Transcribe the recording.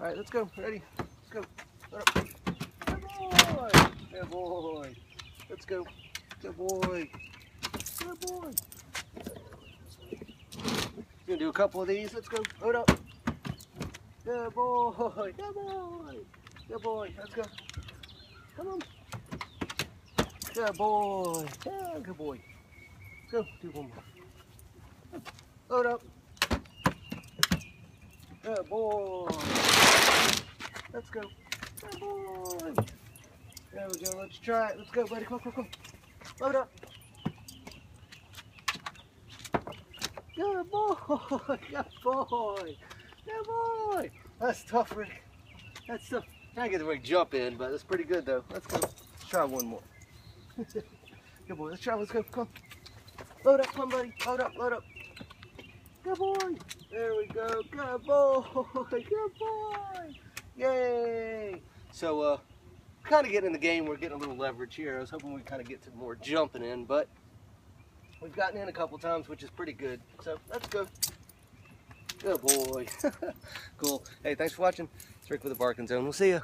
All right, let's go. Ready? Let's go. Good boy. Good boy. Let's go. Good boy. Good boy. Gonna do a couple of these. Let's go. Load up. Good boy. Good boy. Good boy. Let's go. Come on. Good boy. Yeah, good boy. Let's go. Do one more. Load up. Good boy. Let's go. Good boy. There we go. Let's try it. Let's go, buddy. Come on, come on, come on. Load up. Good boy. Good boy. Good boy. That's tough, Rick. That's tough. Can't get the right jump in, but that's pretty good, though. Let's go. Let's try one more. Good boy. Let's try. Let's go. Come on. Load up. Come on, buddy. Load up. Load up. Good boy. There we go. Good boy. Good boy. Yay. So, kind of getting in the game. We're getting a little leverage here. I was hoping we'd kind of get to more jumping in, but we've gotten in a couple times, which is pretty good. So, let's go. Good boy. Cool. Hey, thanks for watching. It's Rick with the Barking Zone. We'll see you.